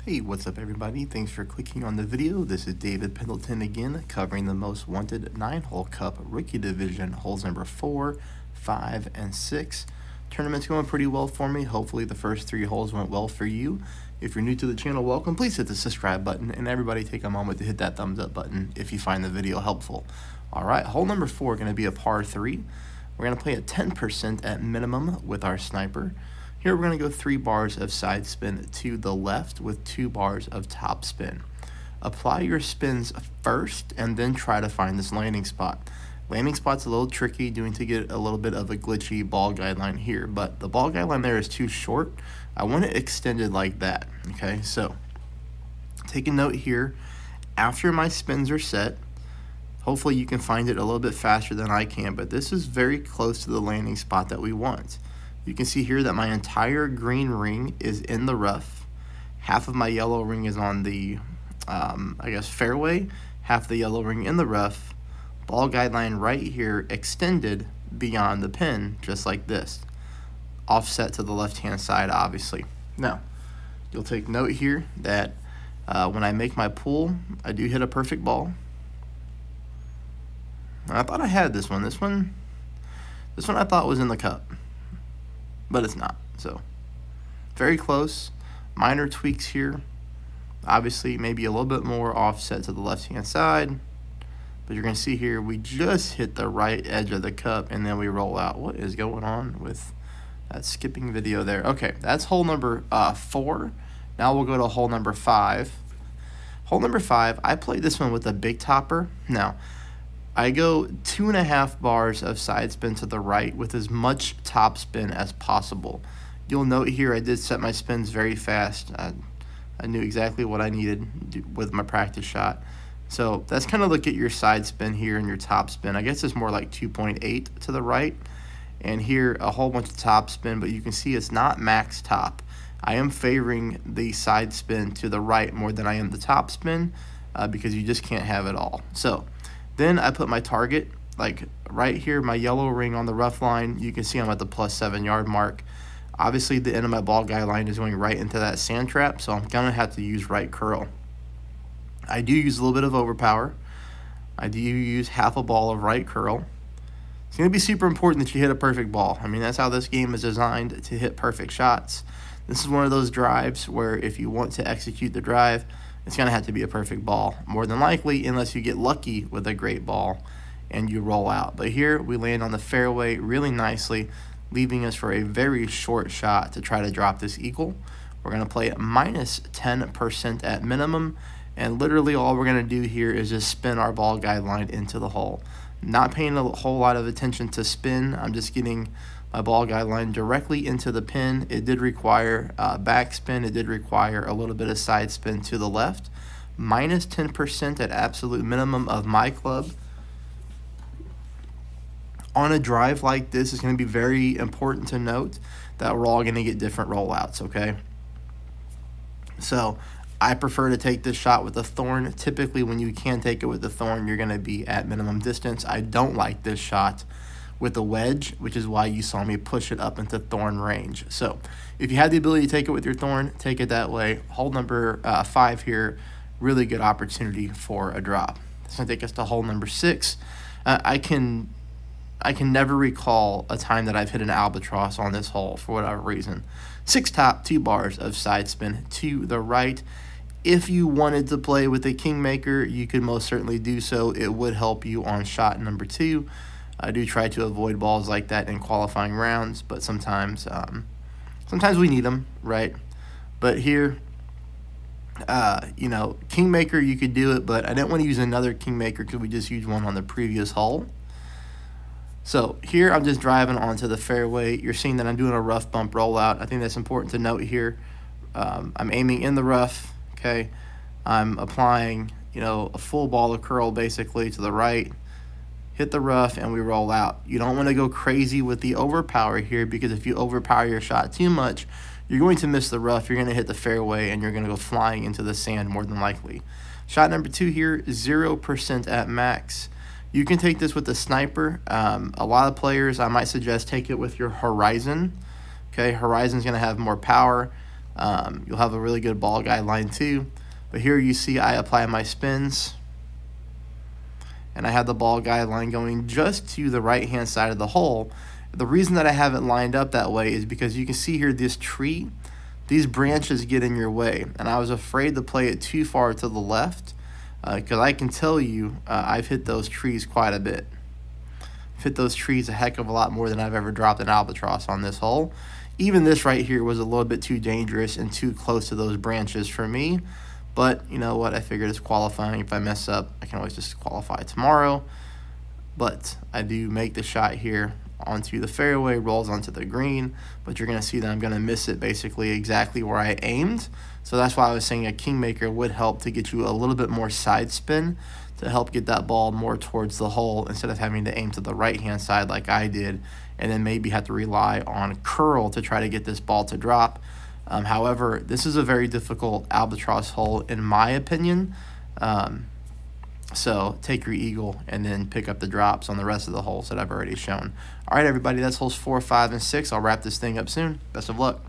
Hey, what's up everybody? Thanks for clicking on the video. This is David Pendleton again, covering the Most Wanted 9-Hole Cup Rookie Division, holes number 4, 5, and 6. Tournament's going pretty well for me. Hopefully the first 3 holes went well for you. If you're new to the channel, welcome. Please hit the subscribe button, and everybody take a moment to hit that thumbs up button if you find the video helpful. Alright, hole number 4 going to be a par 3. We're going to play at 10% at minimum with our sniper. Here we're going to go 3 bars of side spin to the left with 2 bars of top spin. Apply your spins first and then try to find this landing spot. Landing spot's a little tricky, doing to get a little bit of a glitchy ball guideline here, but the ball guideline there is too short. I want it extended like that, okay? So take a note here. After my spins are set, hopefully you can find it a little bit faster than I can, but this is very close to the landing spot that we want. You can see here that my entire green ring is in the rough. Half of my yellow ring is on the, fairway. Half the yellow ring in the rough. Ball guideline right here extended beyond the pin, just like this. Offset to the left-hand side, obviously. Now, you'll take note here that when I make my pull, I do hit a perfect ball. I thought I had this one. This one I thought was in the cup, but it's not. So very close. Minor tweaks here. Obviously maybe a little bit more offset to the left hand side, but you're gonna see here we just hit the right edge of the cup and then we roll out. What is going on with that skipping video there? Okay, that's hole number 4. Now we'll go to hole number 5. Hole number 5, I played this one with a big topper. Now I go 2.5 bars of side spin to the right with as much top spin as possible. You'll note here I did set my spins very fast. I knew exactly what I needed with my practice shot. So that's kind of look at your side spin here and your top spin. I guess it's more like 2.8 to the right. And here a whole bunch of top spin, but you can see it's not max top. I am favoring the side spin to the right more than I am the top spin because you just can't have it all. So then I put my target, like right here, my yellow ring on the rough line. You can see I'm at the +7 yard mark. Obviously, the end of my ball guideline is going right into that sand trap, so I'm going to have to use right curl. I do use a little bit of overpower. I do use half a ball of right curl. It's going to be super important that you hit a perfect ball. I mean, that's how this game is designed, to hit perfect shots. This is one of those drives where if you want to execute the drive, it's going to have to be a perfect ball, more than likely, unless you get lucky with a great ball and you roll out. But here we land on the fairway really nicely, leaving us for a very short shot to try to drop this eagle. We're going to play at -10% at minimum, and literally all we're going to do here is just spin our ball guideline into the hole. Not paying a whole lot of attention to spin. I'm just getting my ball guideline directly into the pin. It did require backspin. It did require a little bit of side spin to the left. -10% at absolute minimum of my club. On a drive like this, it's going to be very important to note that we're all going to get different rollouts, okay? So I prefer to take this shot with a thorn. Typically, when you can take it with a thorn, you're going to be at minimum distance. I don't like this shot with a wedge, which is why you saw me push it up into thorn range. So if you had the ability to take it with your thorn, take it that way. Hole number 5 here, really good opportunity for a drop. It's going to take us to hole number 6. I can never recall a time that I've hit an albatross on this hole for whatever reason. 6 top, 2 bars of side spin to the right. If you wanted to play with a kingmaker, you could most certainly do so. It would help you on shot number 2. I do try to avoid balls like that in qualifying rounds, but sometimes we need them, right? But here, you know, kingmaker, you could do it, but I didn't want to use another kingmaker because we just used one on the previous hole. So here I'm just driving onto the fairway. You're seeing that I'm doing a rough bump rollout. I think that's important to note here. I'm aiming in the rough, okay? I'm applying, you know, a full ball of curl basically to the right. Hit the rough and we roll out. You don't want to go crazy with the overpower here, because if you overpower your shot too much, you're going to miss the rough, you're going to hit the fairway, and you're going to go flying into the sand more than likely. Shot number 2 here, 0% at max. You can take this with the sniper. A lot of players, I might suggest take it with your horizon. Okay, horizon's going to have more power. you'll have a really good ball guide line too. But here you see I apply my spins, and I have the ball guide line going just to the right hand side of the hole. The reason that I have it lined up that way is because you can see here this tree, these branches get in your way, and I was afraid to play it too far to the left, because I can tell you I've hit those trees quite a bit. I've hit those trees a heck of a lot more than I've ever dropped an albatross on this hole. Even this right here was a little bit too dangerous and too close to those branches for me. But you know what? I figured it's qualifying. If I mess up, I can always just qualify tomorrow. But I do make the shot here onto the fairway, rolls onto the green, but you're going to see that I'm going to miss it basically exactly where I aimed. So that's why I was saying a kingmaker would help to get you a little bit more side spin to help get that ball more towards the hole instead of having to aim to the right-hand side like I did, and then maybe have to rely on curl to try to get this ball to drop. However, this is a very difficult albatross hole in my opinion. So take your eagle and then pick up the drops on the rest of the holes that I've already shown. All right, everybody, that's holes 4, 5, and 6. I'll wrap this thing up soon. Best of luck.